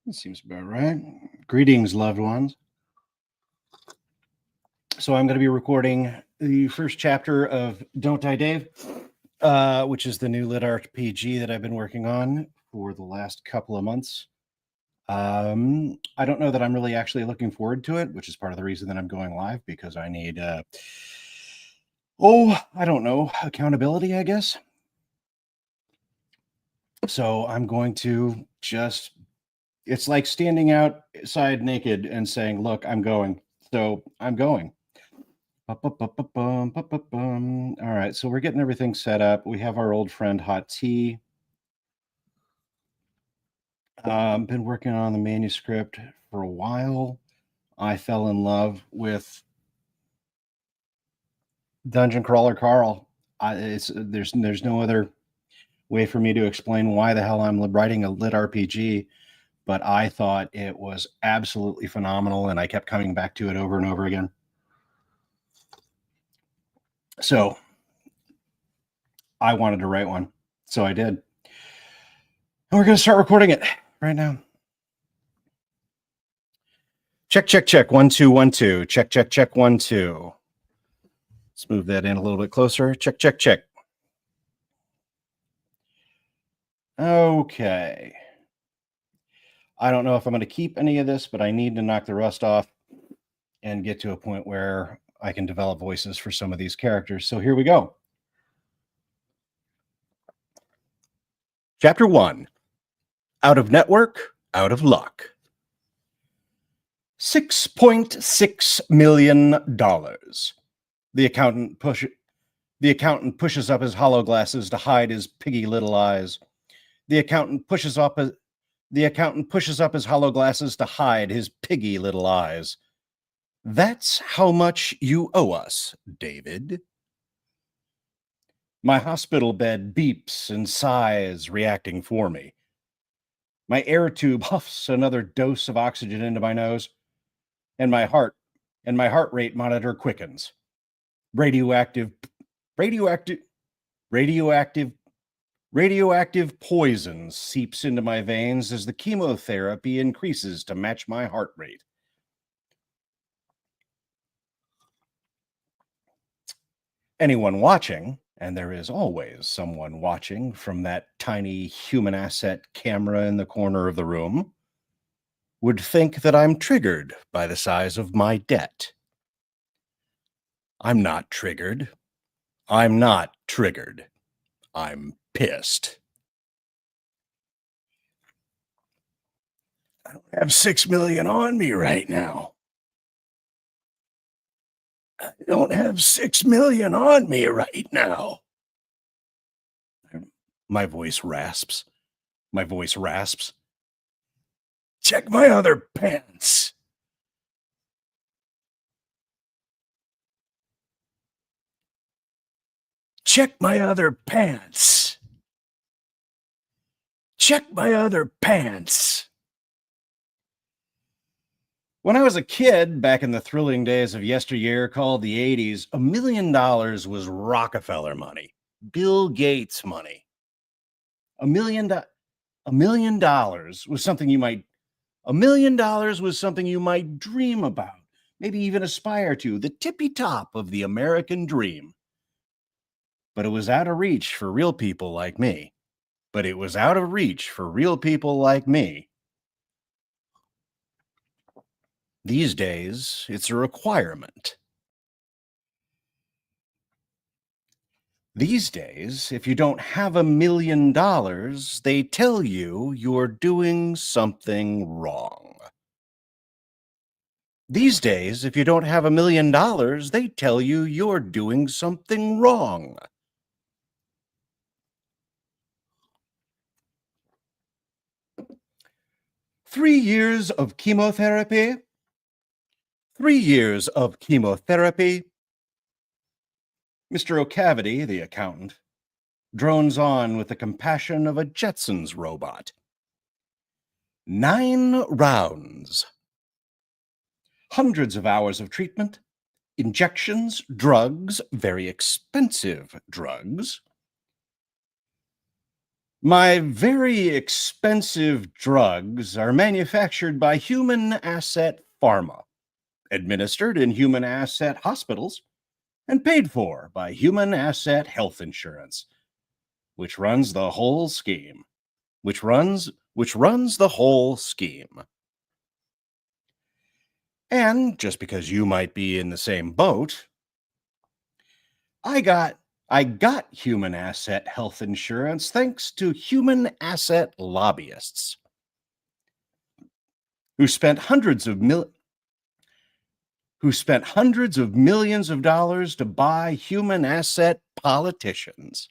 That seems about right. Greetings, loved ones. So I'm going to be recording the first chapter of Don't Die Dave, which is the new lit RPG that I've been working on for the last couple of months. I don't know that I'm really actually looking forward to it, which is part of the reason that I'm going live, because I need, I don't know, accountability, I guess. So I'm going to just, it's like standing outside naked and saying, look, I'm going. So I'm going. All right, so we're getting everything set up. We have our old friend Hot Tea. Been working on the manuscript for a while. I fell in love with Dungeon Crawler Carl. There's no other way for me to explain why the hell I'm writing a lit RPG, but I thought it was absolutely phenomenal, and I kept coming back to it over and over again. So I wanted to write one, so I did. And we're going to start recording it right now. Check, check, check. 1, 2, 1, 2. Check, check, check. 1, 2. Let's move that in a little bit closer. Check, check, check. Okay. I don't know if I'm going to keep any of this, but I need to knock the rust off and get to a point where I can develop voices for some of these characters. So here we go. Chapter 1. Out of network, out of luck. $6.6 million. The accountant pushes up his hollow glasses to hide his piggy little eyes. The accountant pushes up his hollow glasses to hide his piggy little eyes. That's how much you owe us, David. My hospital bed beeps and sighs, reacting for me. My air tube huffs another dose of oxygen into my nose, and my heart rate monitor quickens. Radioactive poison seeps into my veins as the chemotherapy increases to match my heart rate. Anyone watching, and there is always someone watching from that tiny human asset camera in the corner of the room, would think that I'm triggered by the size of my debt. I'm not triggered. I'm pissed. I don't have $6 million on me right now. I don't have $6 million on me right now. My voice rasps. Check my other pants. Check my other pants. Check my other pants. When I was a kid, back in the thrilling days of yesteryear called the 80s, $1 million was Rockefeller money, Bill Gates money. $1 million was something you might dream about, maybe even aspire to, the tippy top of the American dream. But it was out of reach for real people like me. These days, it's a requirement. These days, if you don't have $1 million, they tell you you're doing something wrong. These days, if you don't have $1 million, they tell you you're doing something wrong. Three years of chemotherapy. Mr. O'Cavity, the accountant, drones on with the compassion of a Jetsons robot. 9 rounds. Hundreds of hours of treatment, injections, drugs, very expensive drugs. My very expensive drugs are manufactured by Human Asset Pharma, administered in Human Asset hospitals, and paid for by Human Asset Health Insurance, which runs the whole scheme. Which runs the whole scheme. And just because you might be in the same boat, I got Human Asset Health Insurance thanks to Human Asset lobbyists who spent hundreds of millions of dollars to buy human asset politicians.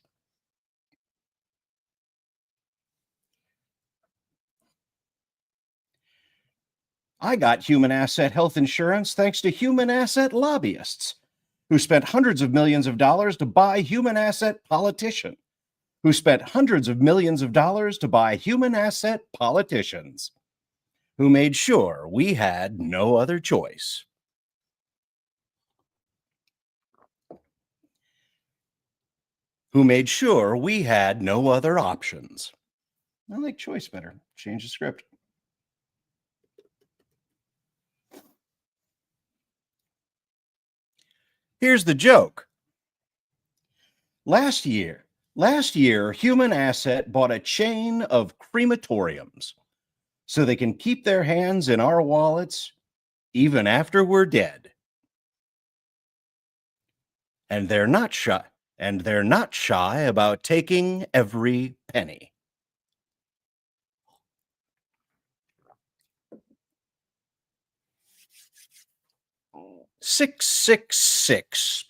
I got Human Asset Health Insurance thanks to Human Asset lobbyists who spent hundreds of millions of dollars to buy human asset politicians. Who spent hundreds of millions of dollars to buy human asset politicians, who made sure we had no other choice. Who made sure we had no other options. I like choice better. Change the script. Here's the joke. Last year, Human Asset bought a chain of crematoriums so they can keep their hands in our wallets even after we're dead. And they're not shy about taking every penny. 666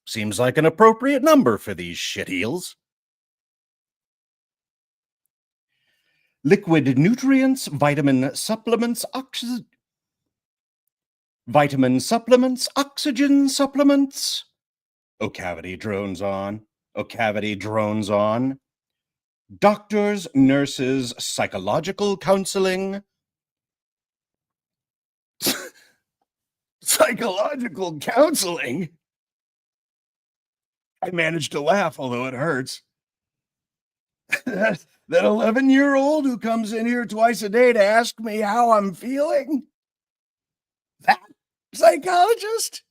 seems like an appropriate number for these shitheels. Liquid nutrients, vitamin supplements, oxygen supplements. O'Cavity drones on. Doctors, nurses, psychological counseling. Psychological counseling? I managed to laugh, although it hurts. That 11-year-old who comes in here twice a day to ask me how I'm feeling? That psychologist?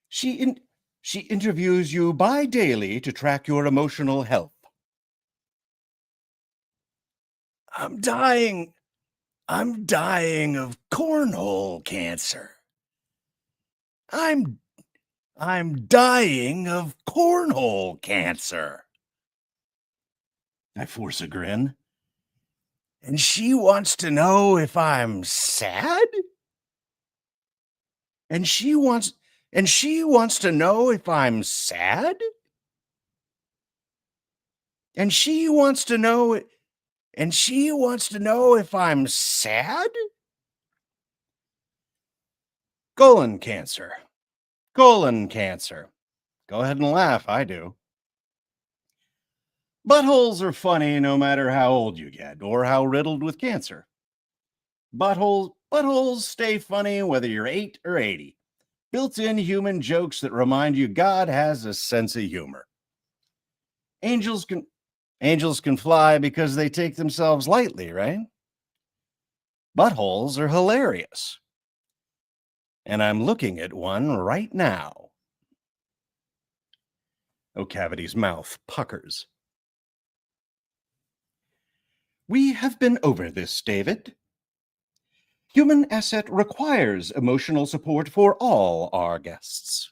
She interviews you bi-daily to track your emotional health. I'm dying of cornhole cancer. I'm dying of cornhole cancer. I force a grin. And she wants to know if I'm sad? And she wants to know if I'm sad? And she wants to know if I'm sad? Colon cancer. Go ahead and laugh, I do. Buttholes are funny no matter how old you get or how riddled with cancer. Buttholes stay funny whether you're 8 or 80. Built-in human jokes that remind you God has a sense of humor. Angels can fly because they take themselves lightly, right? Buttholes are hilarious. And I'm looking at one right now. O'Cavity's mouth puckers. We have been over this, David. Human Asset requires emotional support for all our guests.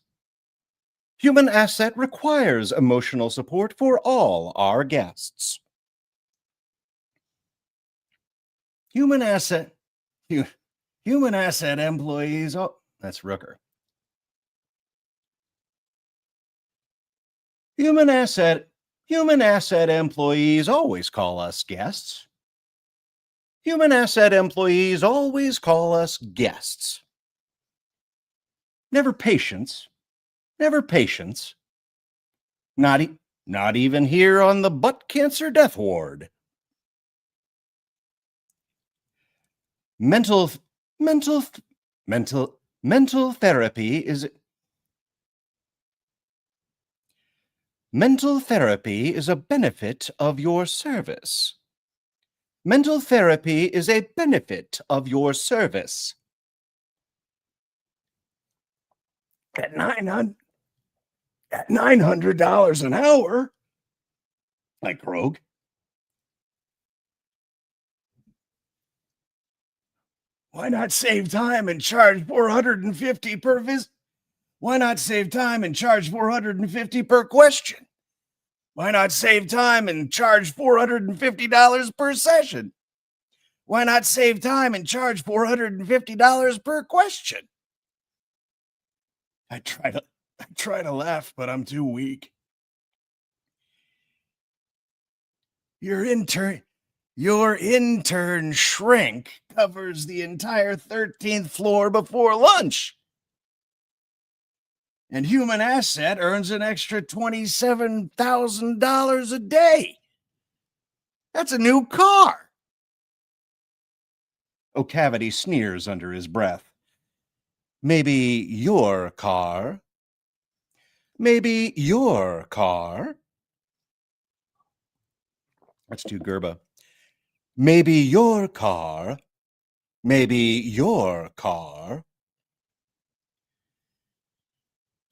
Human Asset requires emotional support for all our guests. Human Asset employees. Oh, that's Rooker. Human Asset employees always call us guests. Human Asset employees always call us guests. Never patients. Not even here on the butt cancer death ward. Mental therapy is Mental therapy is a benefit of your service. Mental therapy is a benefit of your service. At $900 an hour, I croak. Why not save time and charge 450 per visit? Why not save time and charge 450 per question? Why not save time and charge $450 per session? Why not save time and charge $450 per question? I try to I try to laugh, but I'm too weak. Your intern your intern shrink covers the entire 13th floor before lunch. And human asset earns an extra $27,000 a day. That's a new car. O'Cavity sneers under his breath. Maybe your car. Maybe your car. That's too Gerba. Maybe your car. Maybe your car.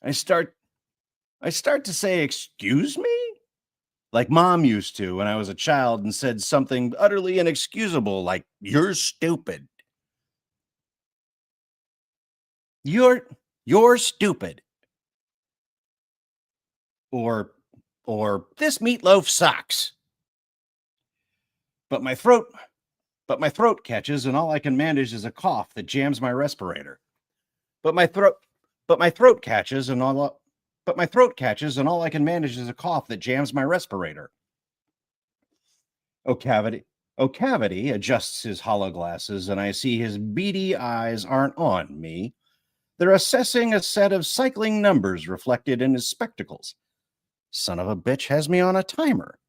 I start to say, excuse me? Like mom used to when I was a child and said something utterly inexcusable like, you're stupid. You're stupid. Or this meatloaf sucks. But my throat catches and all I can manage is a cough that jams my respirator. But my throat catches and all I can manage is a cough that jams my respirator. O'Cavity adjusts his hollow glasses, and I see his beady eyes aren't on me. They're assessing a set of cycling numbers reflected in his spectacles. Son of a bitch has me on a timer.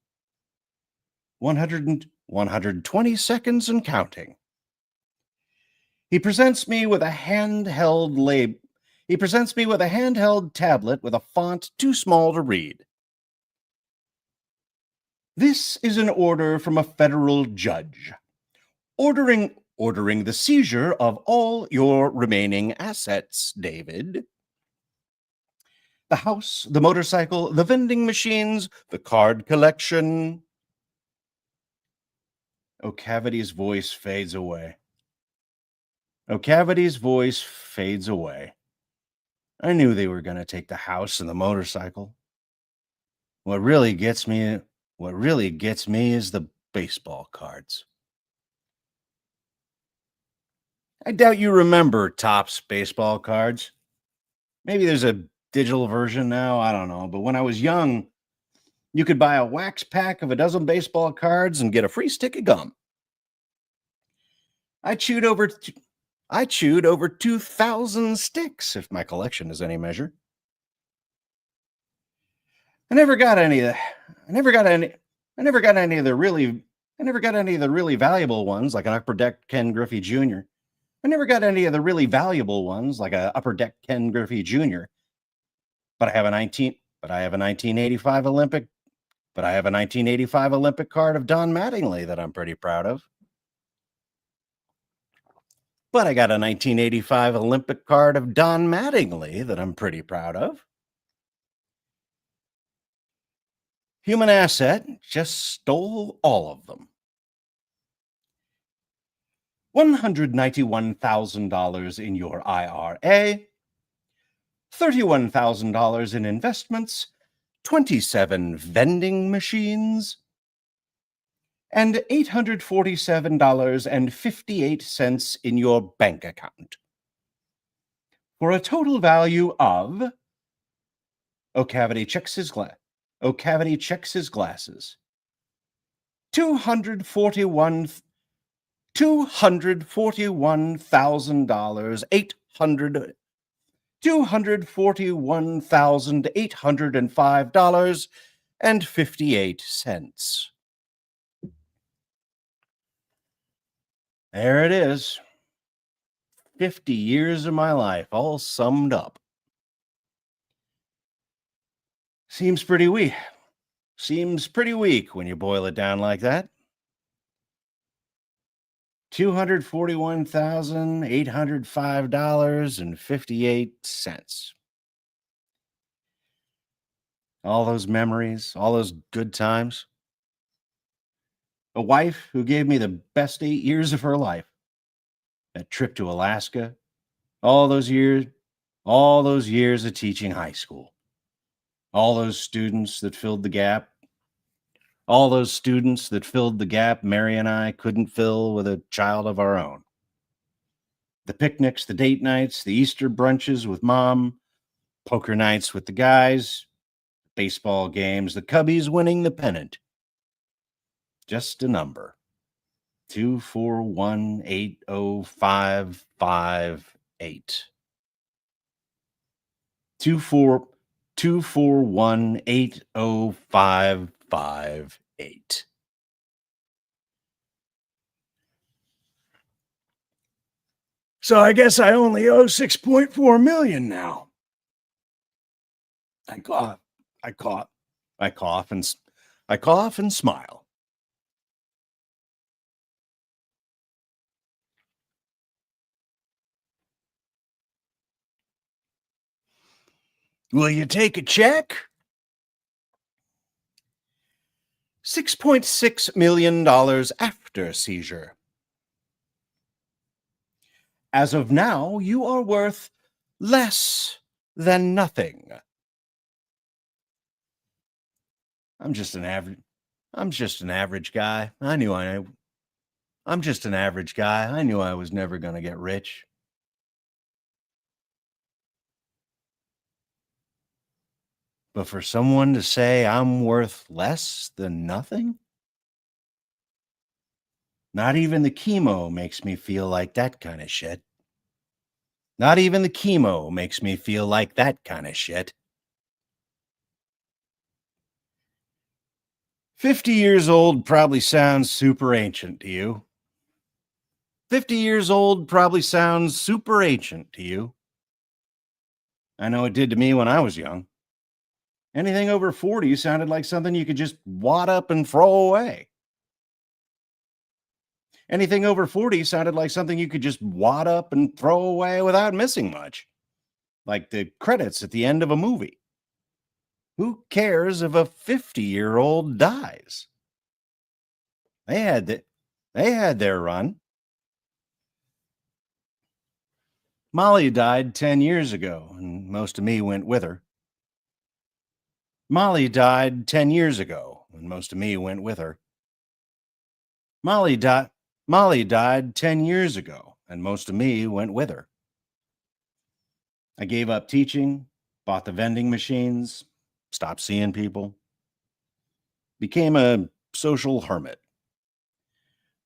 120 seconds and counting. He presents me with a handheld tablet with a font too small to read. This is an order from a federal judge, ordering the seizure of all your remaining assets, David. The house, the motorcycle, the vending machines, the card collection. O'Cavity's voice fades away. I knew they were going to take the house and the motorcycle. What really gets me is the baseball cards. I doubt you remember Topps baseball cards. Maybe there's a digital version now, I don't know. But when I was young, you could buy a wax pack of a dozen baseball cards and get a free stick of gum. I chewed over 2,000 sticks, if my collection is any measure. I never got any of the really valuable ones, like an Upper Deck Ken Griffey Jr. I never got any of the really valuable ones, like a Upper Deck Ken Griffey Jr. But I have a 1985 Olympic card of Don Mattingly that I'm pretty proud of. But I got a 1985 Olympic card of Don Mattingly that I'm pretty proud of. Human asset just stole all of them. $191,000 in your IRA, $31,000 in investments, 27 vending machines, and $847.58 in your bank account. For a total value of... O'Cavity checks his glasses. $241,805.58. There it is. 50 years of my life all summed up. Seems pretty weak. Seems pretty weak when you boil it down like that. $241,805.58. All those memories, all those good times. A wife who gave me the best 8 years of her life. That trip to Alaska, all those years, all those years of teaching high school. All those students that filled the gap. All those students that filled the gap Mary and I couldn't fill with a child of our own. The picnics, the date nights, the Easter brunches with mom, poker nights with the guys, baseball games, the Cubbies winning the pennant. Just a number. 241,805.58. 241,805.58. So I guess I only owe 6.4 million now. I cough. I cough. I cough and smile. Will you take a check? $6.6 million after seizure. As of now, you are worth less than nothing. I'm just an average guy. I'm just an average guy. I knew I was never going to get rich. But for someone to say I'm worth less than nothing? Not even the chemo makes me feel like that kind of shit. Not even the chemo makes me feel like that kind of shit. 50 years old probably sounds super ancient to you. 50 years old probably sounds super ancient to you. I know it did to me when I was young. Anything over 40 sounded like something you could just wad up and throw away. Anything over 40 sounded like something you could just wad up and throw away without missing much. Like the credits at the end of a movie. Who cares if a 50-year-old dies? They had their run. Molly died 10 years ago, and most of me went with her. Molly died 10 years ago, and most of me went with her. Molly died 10 years ago, and most of me went with her. I gave up teaching, bought the vending machines, stopped seeing people, became a social hermit.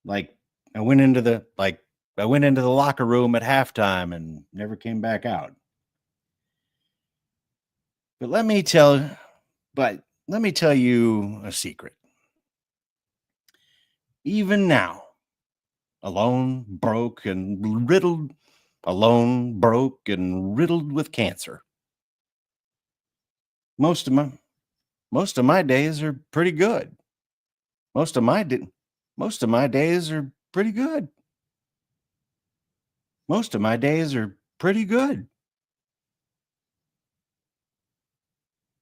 I went into the locker room at halftime and never came back out. But let me tell you a secret. Even now, alone, broke and riddled with cancer. Most of my days are pretty good. Most of my days are pretty good. Most of my days are pretty good.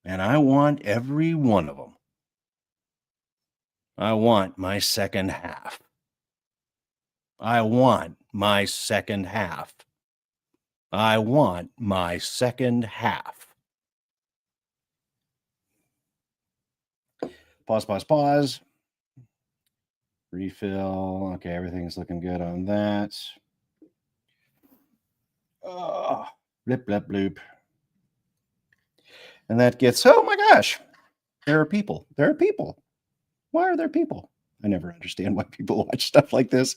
And I want every one of them. I want my second half. I want my second half. I want my second half. Pause. Refill. Okay, everything's looking good on that. Blip, blip, bloop. And that gets, oh my gosh, there are people. Why are there people? I never understand why people watch stuff like this.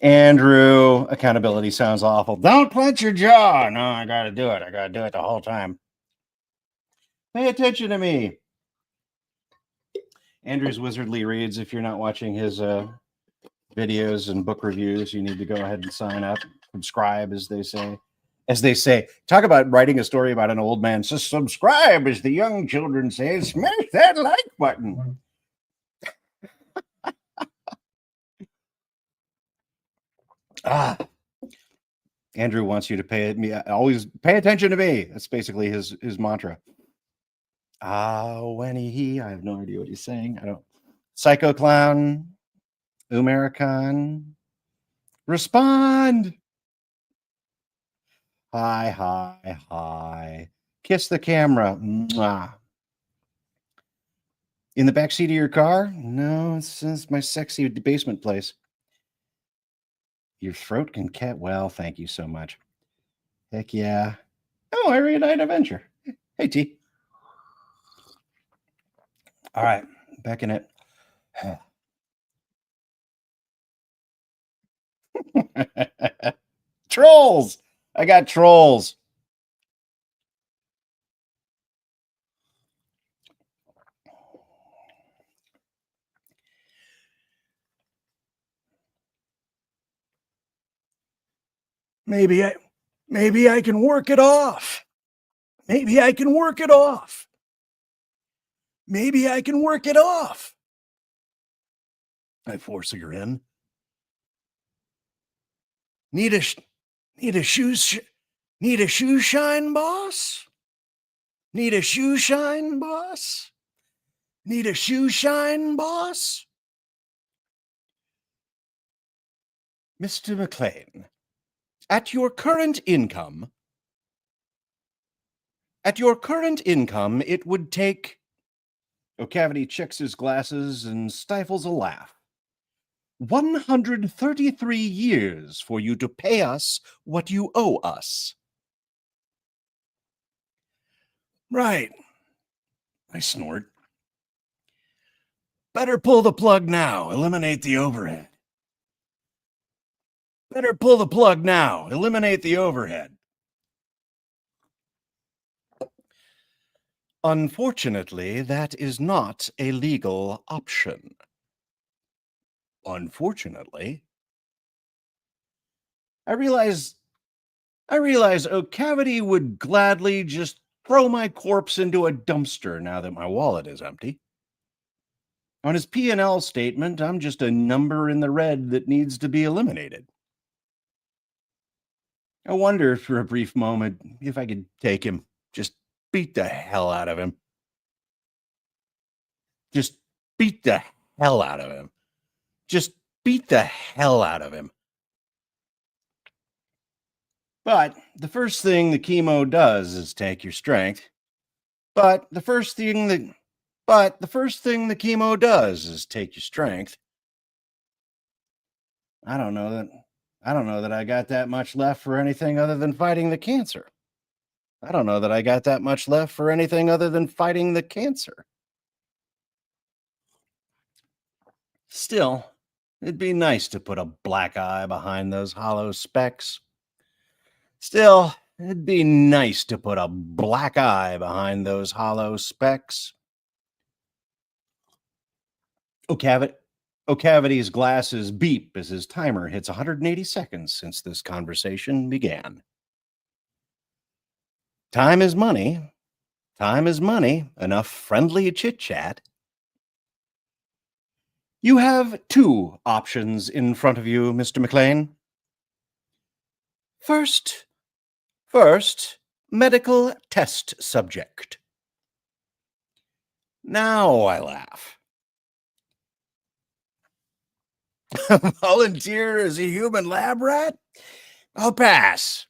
Andrew, accountability sounds awful. Don't clench your jaw. No, I got to do it. I got to do it the whole time. Pay attention to me. Andrew's Wizardly Reads. If you're not watching his videos and book reviews, you need to go ahead and sign up. Subscribe, as they say. As they say, talk about writing a story about an old man. So subscribe, as the young children say. Smash that like button. Ah, Andrew wants you to always pay attention to me. That's basically his mantra. When he, I have no idea what he's saying. I don't. Psycho Clown, Umaricon, respond. Hi, hi, hi. Kiss the camera. Mwah. In the back seat of your car? No, it's my sexy basement place. Your throat can well, thank you so much. Heck yeah. Oh, I read Night Adventure. Hey, T. All right, back in it. Trolls. I got trolls. Maybe I can work it off. Maybe I can work it off. Maybe I can work it off. I force her in. Need a need a shoe shine, boss? Need a shoe shine, boss? Need a shoe shine, boss? Mr. McLean, at your current income, it would take. O'Cavity checks his glasses and stifles a laugh. 133 years for you to pay us what you owe us. Right, I snort. Better pull the plug now, eliminate the overhead. Better pull the plug now, eliminate the overhead. Unfortunately, that is not a legal option. Unfortunately, I realize O'Cavity would gladly just throw my corpse into a dumpster now that my wallet is empty. On his P&L statement, I'm just a number in the red that needs to be eliminated. I wonder for a brief moment if I could take him, just beat the hell out of him. Just beat the hell out of him. Just beat the hell out of him. But the first thing the chemo does is take your strength. But the first thing the chemo does is take your strength. I don't know that I got that much left for anything other than fighting the cancer. I don't know that I got that much left for anything other than fighting the cancer. Still, it'd be nice to put a black eye behind those hollow specks. Still, it'd be nice to put a black eye behind those hollow specks. O'Cavity's glasses beep as his timer hits 180 seconds since this conversation began. Time is money. Time is money. Enough friendly chit-chat. You have two options in front of you, Mr. McLean. First, medical test subject. Now I laugh. Volunteer as a human lab rat? I'll pass.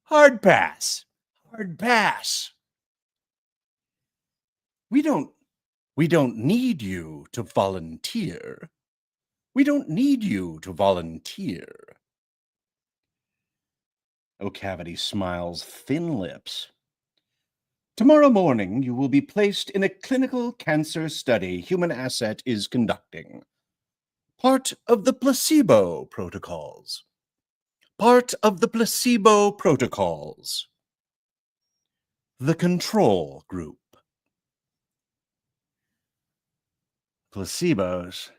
Hard pass. Hard pass. We don't need you to volunteer. We don't need you to volunteer. O'Cavity smiles thin lips. Tomorrow morning, you will be placed in a clinical cancer study Human Asset is conducting. Part of the placebo protocols. Part of the placebo protocols. The control group. Placebos.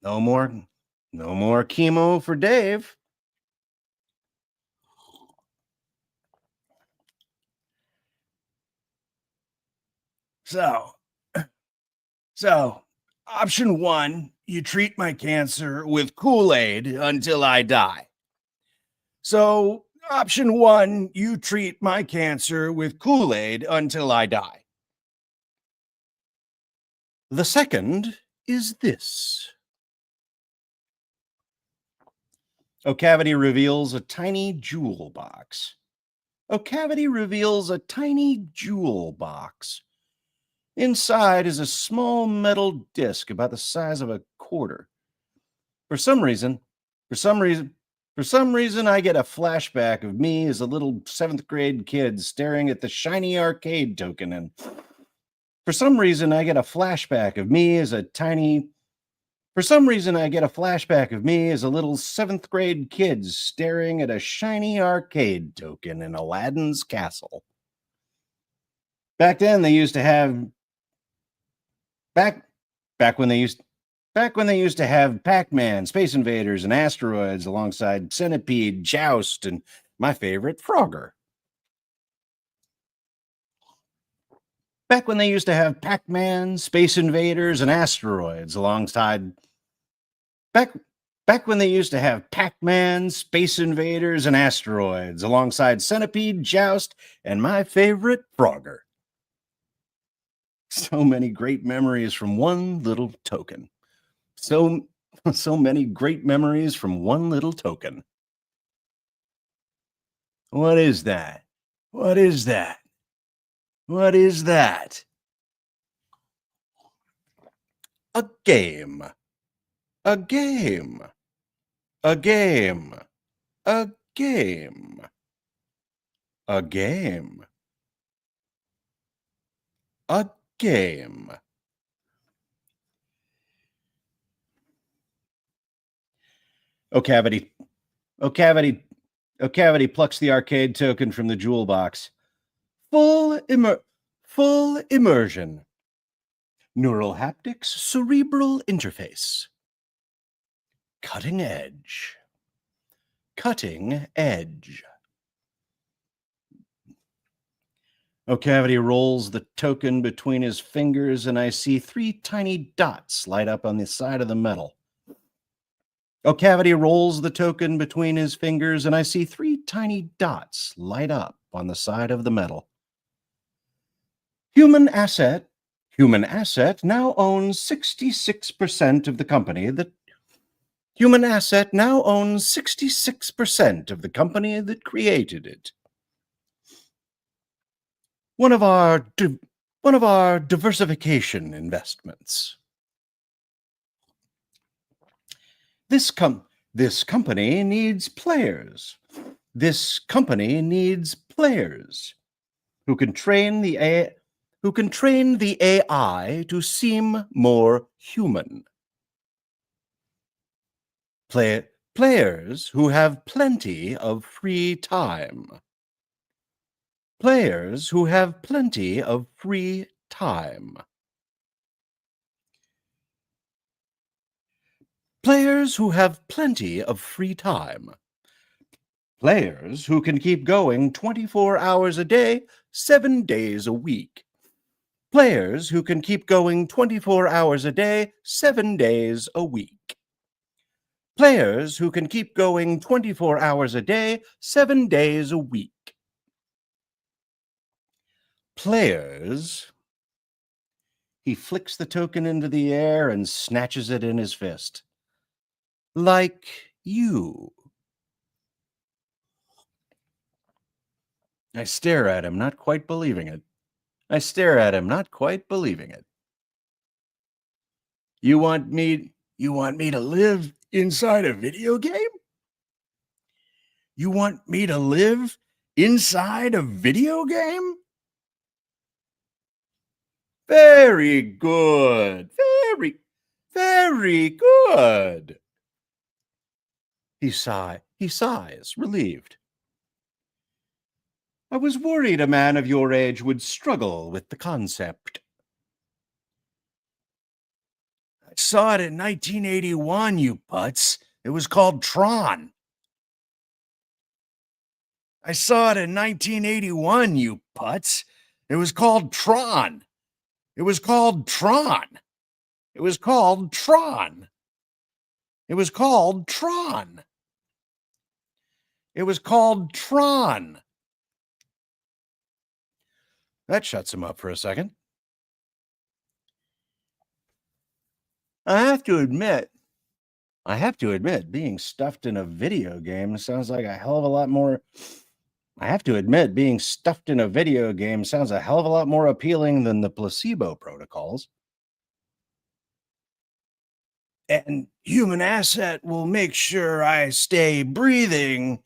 No more No more chemo for Dave. So, so, option one, you treat my cancer with Kool-Aid until I die. So, option one, you treat my cancer with Kool-Aid until I die. The second is this. O'Cavity reveals a tiny jewel box. O'Cavity reveals a tiny jewel box. Inside is a small metal disc about the size of a quarter. For some reason, for some reason, for some reason, I get a flashback of me as a little seventh grade kid staring at the shiny arcade token. And for some reason, I get a flashback of me as a tiny. For some reason, I get a flashback of me as a little seventh grade kid staring at a shiny arcade token in Aladdin's castle. Back then, they used to have back back when they used back when they used to have Pac-Man, Space Invaders, and Asteroids alongside Centipede, Joust, and my favorite, Frogger. Back when they used to have Pac-Man, Space Invaders, and Asteroids alongside back back when they used to have Pac-Man, Space Invaders, and Asteroids alongside Centipede, Joust, and my favorite, Frogger. So many great memories from one little token. So many great memories from one little token. What is that? What is that? What is that? A game. A game. A game. A game. A game. A game. O'Cavity. O'Cavity. O'Cavity plucks the arcade token from the jewel box. Full immersion. Neural haptics, cerebral interface. Cutting edge. Cutting edge. O'Cavity rolls the token between his fingers, and I see 3 tiny dots light up on the side of the metal. O'Cavity rolls the token between his fingers, and I see 3 tiny dots light up on the side of the metal. Human Asset now owns 66% of the company that Human Asset now owns 66% of the company that created it. One of our diversification investments. This company needs players. This company needs players who can train the AI to seem more human. Players who have plenty of free time. Players who have plenty of free time. Players who have plenty of free time. Players who can keep going 24 hours a day, 7 days a week. Players who can keep going 24 hours a day, 7 days a week. Players who can keep going 24 hours a day, 7 days a week. Players. He flicks the token into the air and snatches it in his fist. Like you. I stare at him, not quite believing it. I stare at him, not quite believing it. You want me to live inside a video game? You want me to live inside a video game? Very good. Very good. He sighs, relieved. I was worried a man of your age would struggle with the concept. saw it in 1981, you putz. It was called Tron. I saw it in 1981, you putz. It was called Tron. It was called Tron. It was called Tron. It was called Tron. It was called Tron. That shuts him up for a second. I have to admit, being stuffed in a video game sounds like a hell of a lot more. I have to admit, being stuffed in a video game sounds a hell of a lot more appealing than the placebo protocols. And human asset will make sure I stay breathing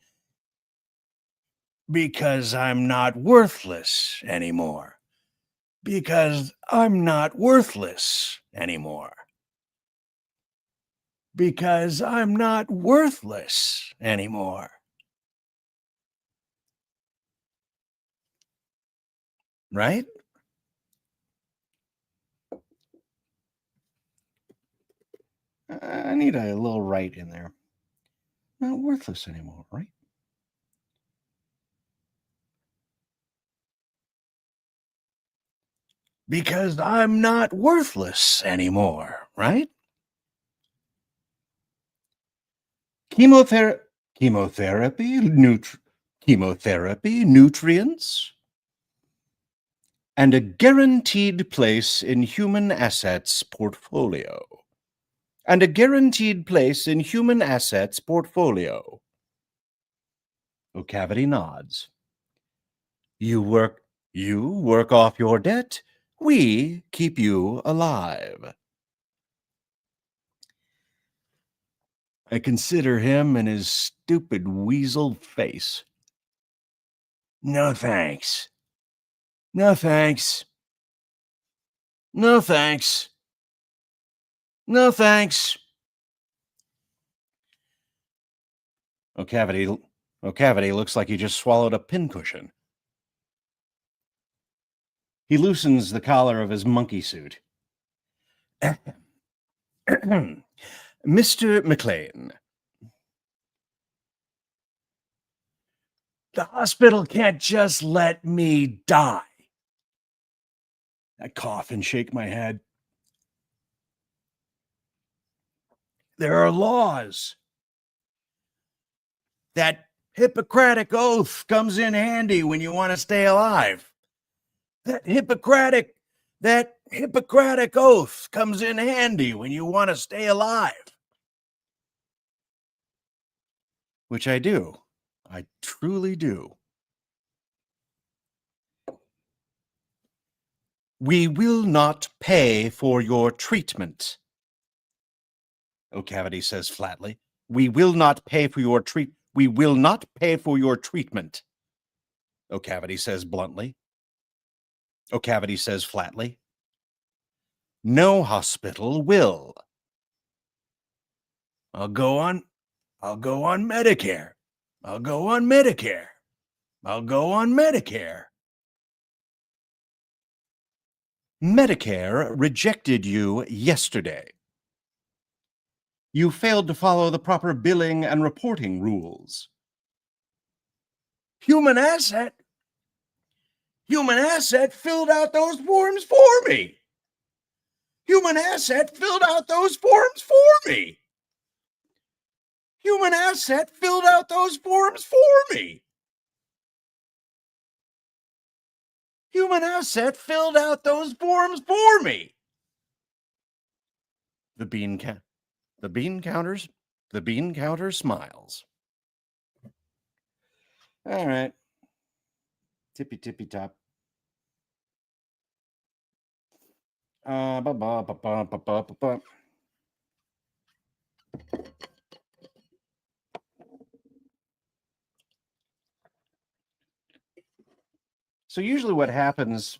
because I'm not worthless anymore. Because I'm not worthless anymore. Because I'm not worthless anymore. Right? I need a little right in there. Not worthless anymore, right? Because I'm not worthless anymore, right? Chemotherapy, nutrients, and a guaranteed place in human assets portfolio. And a guaranteed place in human assets portfolio. O'Cavity nods. You work off your debt. We keep you alive. I consider him and his stupid weasel face. No thanks. No thanks. No thanks. No thanks. O'Cavity looks like he just swallowed a pincushion. He loosens the collar of his monkey suit. Mr. McLean. The hospital can't just let me die. I cough and shake my head. There are laws. That Hippocratic oath comes in handy when you want to stay alive. That Hippocratic oath comes in handy when you want to stay alive. Which I do. I truly do. We will not pay for your treatment, O'Cavity says flatly. We will not pay for your We will not pay for your treatment, O'Cavity says bluntly. O'Cavity says flatly. No hospital will. I'll go on Medicare. I'll go on Medicare. I'll go on Medicare. Medicare rejected you yesterday. You failed to follow the proper billing and reporting rules. Human asset filled out those forms for me. Human asset filled out those forms for me. Human asset filled out those forms for me. Human asset filled out those forms for me. The bean counter smiles. All right. Tippy top. So usually what happens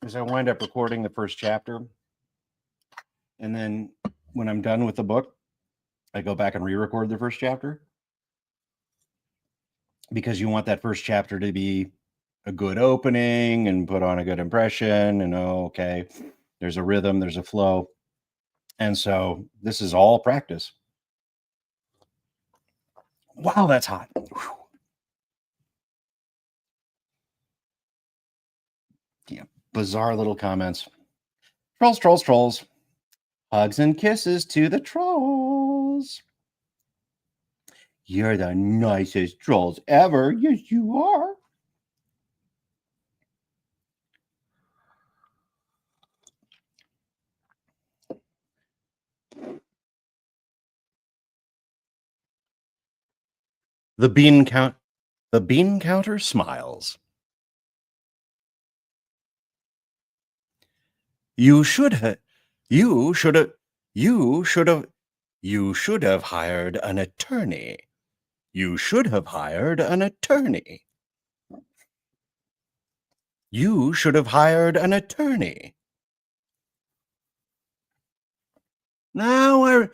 is I wind up recording the first chapter, and then when I'm done with the book, I go back and re-record the first chapter, because you want that first chapter to be a good opening and put on a good impression, and okay. There's a rhythm, there's a flow. And so this is all practice. Wow, that's hot. Whew. Yeah, bizarre little comments. Trolls, trolls, trolls. Hugs and kisses to the trolls. You're the nicest trolls ever. Yes, you are. The bean count. The bean counter smiles. You should have. You should have. You should have. You should have hired an attorney. You should have hired an attorney. You should have hired an attorney. Now I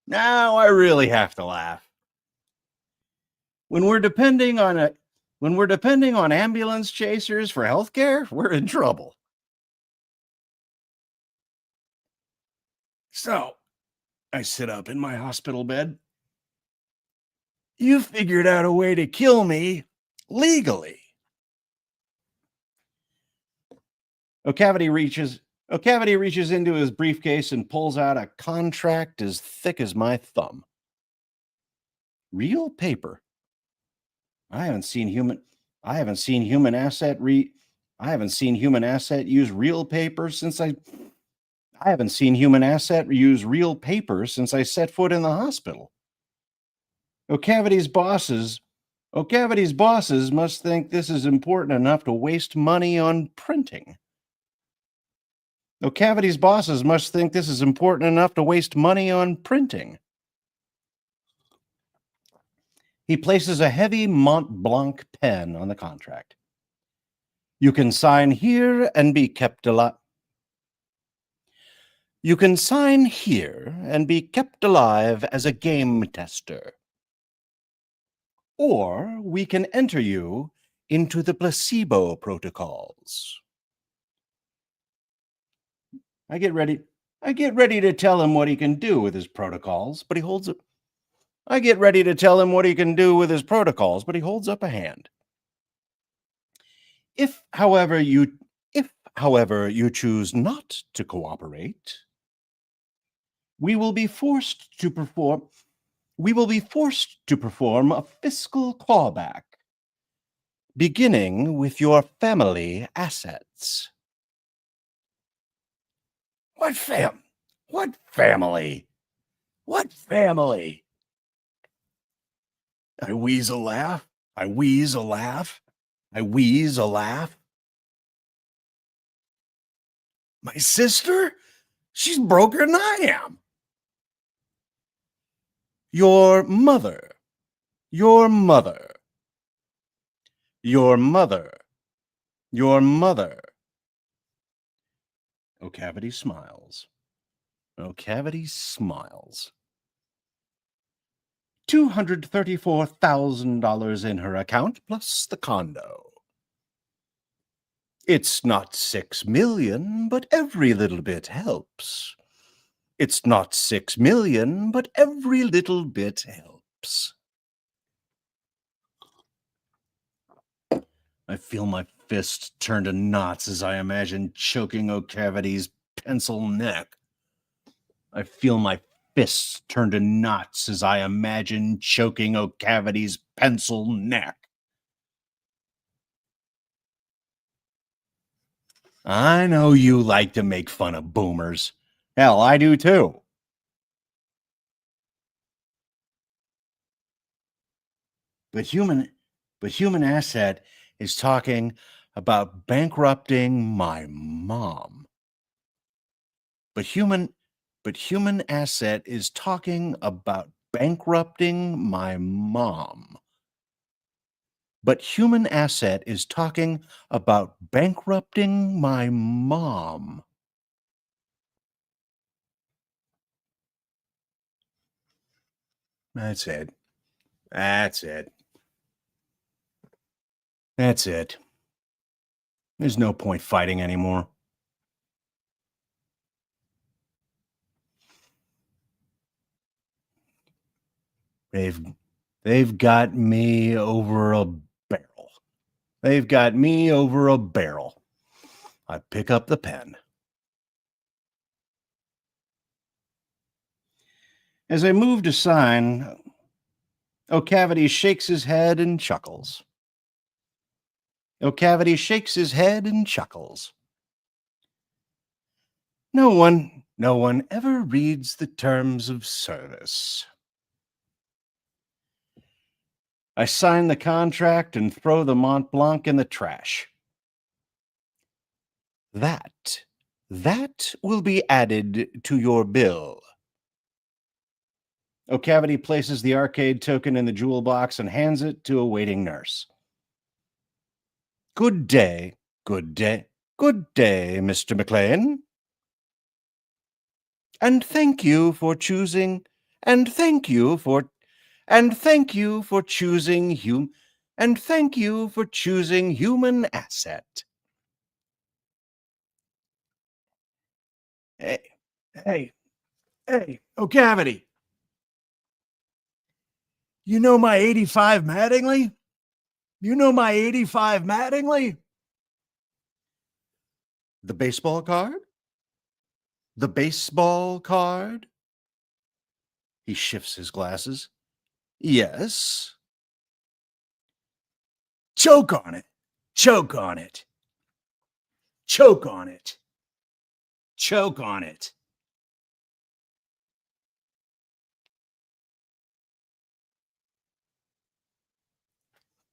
now I really have to laugh. When we're depending on ambulance chasers for healthcare, we're in trouble. So, I sit up in my hospital bed. You figured out a way to kill me legally. O'Cavity reaches into his briefcase and pulls out a contract as thick as my thumb. Real paper. I haven't seen human asset use real paper since I haven't seen human asset use real paper since I set foot in the hospital. O'Cavity's bosses must think this is important enough to waste money on printing. O'Cavity's bosses must think this is important enough to waste money on printing. He places a heavy Mont Blanc pen on the contract. You can sign here and be kept alive. You can sign here and be kept alive as a game tester. Or we can enter you into the placebo protocols. I get ready to tell him what he can do with his protocols, but he holds up. I get ready to tell him what he can do with his protocols, but he holds up a hand. If, however, you choose not to cooperate, we will be forced to perform a fiscal clawback, beginning with your family assets. What family? What family? What family? I wheeze a laugh. I wheeze a laugh. I wheeze a laugh. My sister? She's broker than I am. Your mother. Your mother. Your mother. Your mother. O'Cavity smiles. O'Cavity smiles. $234,000 in her account, plus the condo. It's not 6 million, but every little bit helps. It's not 6 million, but every little bit helps. I feel my fist turn to knots as I imagine choking O'Cavity's pencil neck. I feel my fists turn to knots as I imagine choking O'Cavity's pencil neck. I know you like to make fun of boomers. Hell, I do too. But human asset is talking about bankrupting my mom. But human asset is talking about bankrupting my mom. But human asset is talking about bankrupting my mom. That's it. That's it. That's it. There's no point fighting anymore. They've they've got me over a barrel. They've got me over a barrel. I pick up the pen. As I move to sign, O'Cavity shakes his head and chuckles. O'Cavity shakes his head and chuckles. No one ever reads the terms of service. I sign the contract and throw the Mont Blanc in the trash. That will be added to your bill. O'Cavity places the arcade token in the jewel box and hands it to a waiting nurse. Good day, Mr. McLean. And thank you for choosing, and thank you for choosing human asset. Hey, O'Cavity. You know my 85 Mattingly? The baseball card? He shifts his glasses. Yes. Choke on it. Choke on it. Choke on it. Choke on it.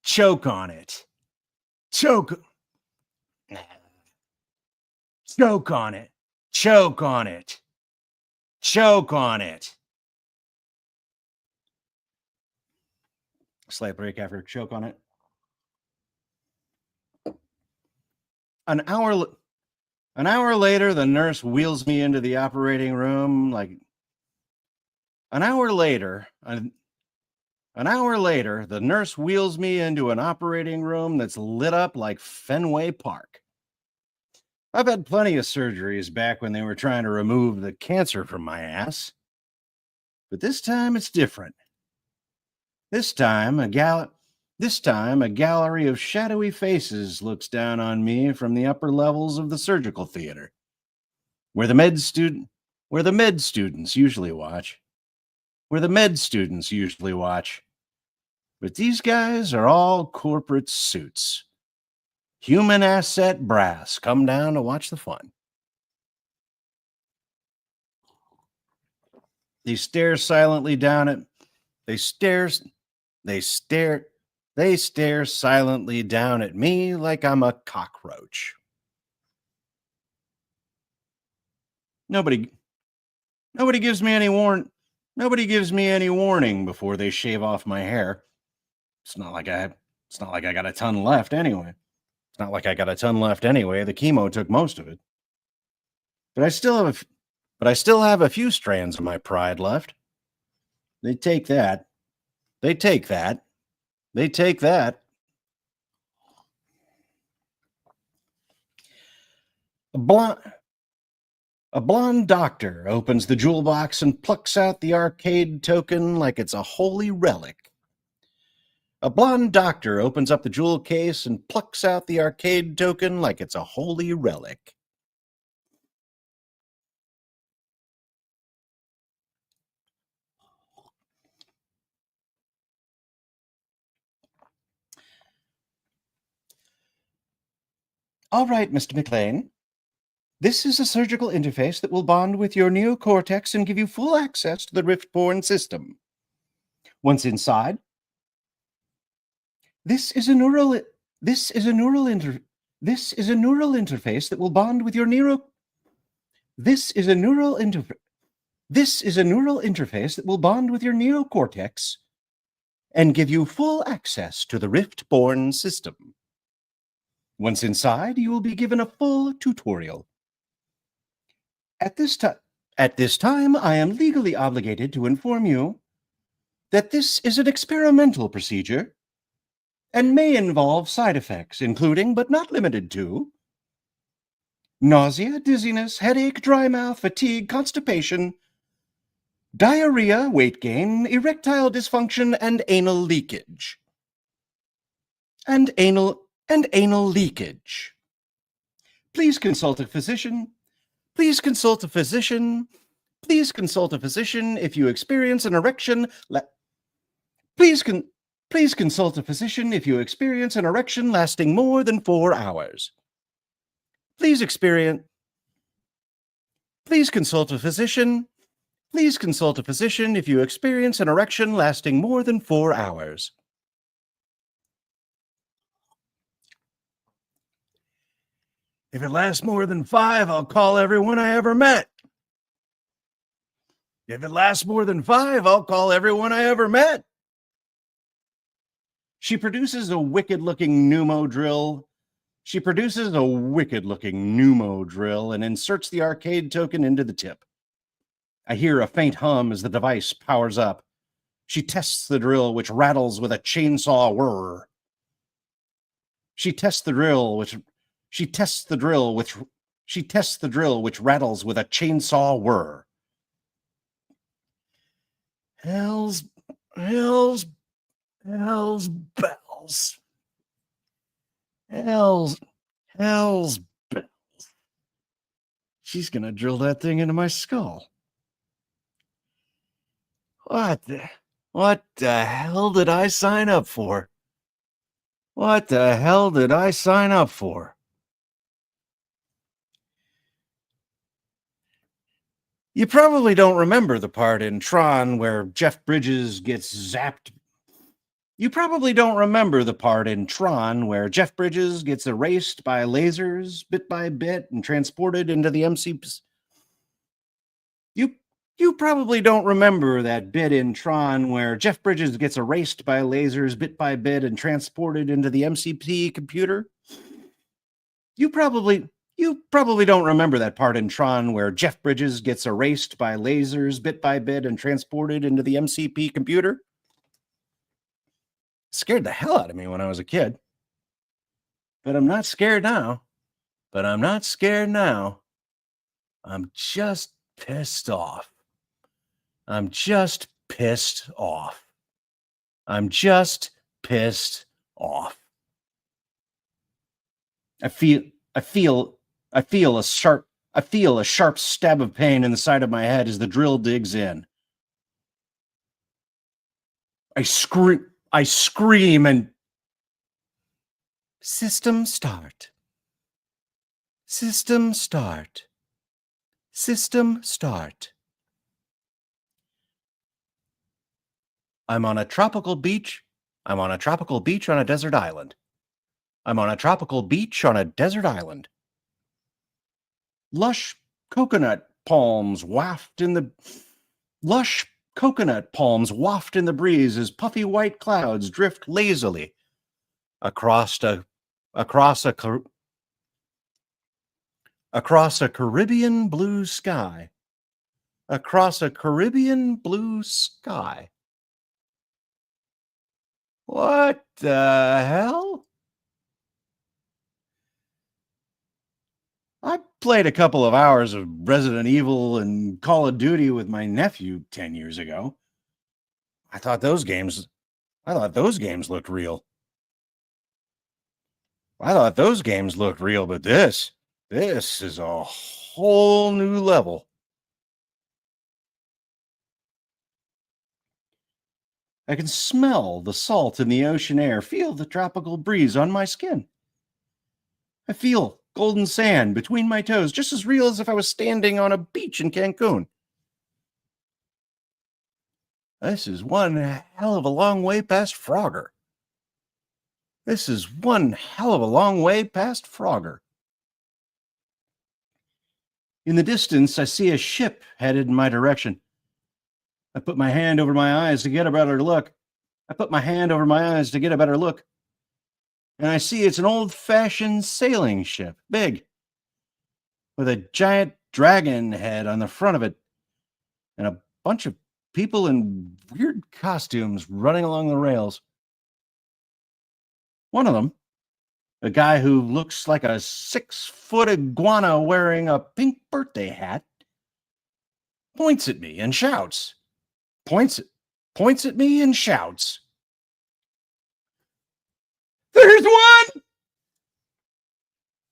Choke on it. Choke on it. Choke on it. Choke on it. Slight break after choke on it. An hour later, the nurse wheels me into the operating room An hour later, the nurse wheels me into an operating room that's lit up like Fenway Park. I've had plenty of surgeries back when they were trying to remove the cancer from my ass. But this time it's different. This time a gallery of shadowy faces looks down on me from the upper levels of the surgical theater, where the med students usually watch. But these guys are all corporate suits. Human asset brass come down to watch the fun. They stare silently down at silently down at me like I'm a cockroach. Nobody gives me any warning before they shave off my hair. It's not like I got a ton left anyway. The chemo took most of it. But I still have a few strands of my pride left. They take that. A blonde doctor opens the jewel box and plucks out the arcade token like it's a holy relic. A blonde doctor opens up the jewel case and plucks out the arcade token like it's a holy relic. All right, Mr. McLean. This is a surgical interface that will bond with your neocortex and give you full access to the rift-borne system. Once inside, this is a neural interface that will bond with your neocortex and give you full access to the rift-borne system. Once inside, you will be given a full tutorial. At this time, I am legally obligated to inform you that this is an experimental procedure and may involve side effects, including, but not limited to, nausea, dizziness, headache, dry mouth, fatigue, constipation, diarrhea, weight gain, erectile dysfunction, and anal leakage. And anal leakage. Please consult a physician. Please consult a physician. Please consult a physician if you experience an erection. Please consult a physician if you experience an erection lasting more than 4 hours. Please consult a physician. Please consult a physician if you experience an erection lasting more than 4 hours. If it lasts more than 5, I'll call everyone I ever met. If it lasts more than 5, I'll call everyone I ever met. She produces a wicked-looking pneumo drill. She produces a wicked-looking pneumo drill and inserts the arcade token into the tip. I hear a faint hum as the device powers up. She tests the drill, which rattles with a chainsaw whir. She tests the drill, which rattles with a chainsaw whir. Hell's bells. Hell's bells. She's gonna drill that thing into my skull. What the hell did I sign up for? What the hell did I sign up for? You probably don't remember the part in Tron where Jeff Bridges gets zapped. You probably don't remember the part in Tron where Jeff Bridges gets erased by lasers bit by bit and transported into the MCP. You probably don't remember that bit in Tron where Jeff Bridges gets erased by lasers bit by bit and transported into the MCP computer. You probably don't remember that part in Tron where Jeff Bridges gets erased by lasers bit by bit and transported into the MCP computer. Scared the hell out of me when I was a kid. But I'm not scared now. I'm just pissed off. I feel a sharp stab of pain in the side of my head as the drill digs in. I scream and system start. I'm on a tropical beach on a desert island. Lush coconut palms waft in the breeze as puffy white clouds drift lazily across a Caribbean blue sky. What the hell? I played a couple of hours of Resident Evil and Call of Duty with my nephew 10 years ago. I thought those games looked real. But this is a whole new level. I can smell the salt in the ocean air, feel the tropical breeze on my skin. I feel golden sand between my toes, just as real as if I was standing on a beach in Cancun. This is one hell of a long way past Frogger. In the distance, I see a ship headed in my direction. I put my hand over my eyes to get a better look. And I see it's an old-fashioned sailing ship, big, with a giant dragon head on the front of it, and a bunch of people in weird costumes running along the rails. One of them, a guy who looks like a 6-foot iguana wearing a pink birthday hat, points at me and shouts, points at me and shouts, "There's one!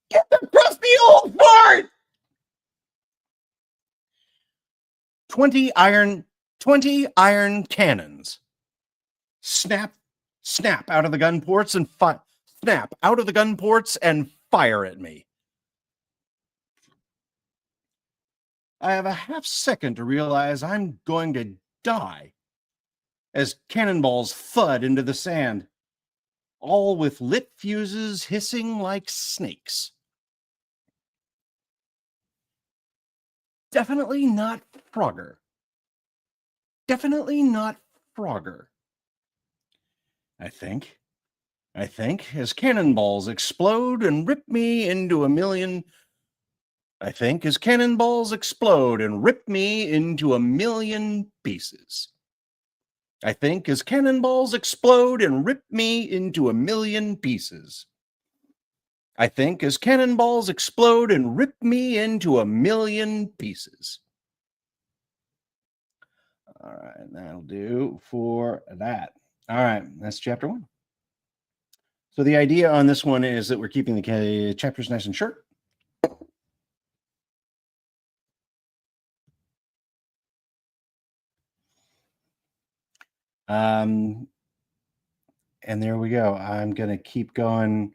Get the crusty old fart!" 20 iron cannons snap out of the gun ports and fire at me. I have a half second to realize I'm going to die as cannonballs thud into the sand, all with lit fuses hissing like snakes. Definitely not Frogger. Definitely not Frogger. I think, as cannonballs explode and rip me into a million. I think as cannonballs explode and rip me into a million pieces. I think as cannonballs explode and rip me into a million pieces. I think as cannonballs explode and rip me into a million pieces. All right, that'll do for that. All right, that's chapter 1. So the idea on this one is that we're keeping the chapters nice and short. And there we go. I'm going to keep going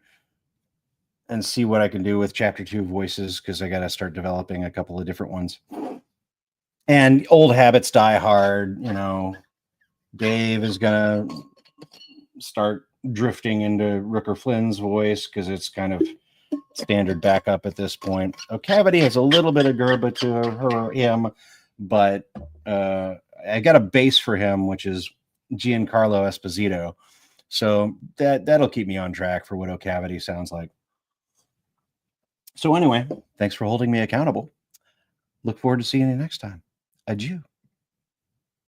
and see what I can do with chapter 2 voices, because I got to start developing a couple of different ones. And old habits die hard. You know, Dave is going to start drifting into Rooker Flynn's voice because it's kind of standard backup at this point. Cavity has a little bit of Gerba to him, but I got a base for him, which is Giancarlo Esposito. So that'll keep me on track for what O'Cavity sounds like. So anyway, thanks for holding me accountable. Look forward to seeing you next time. Adieu.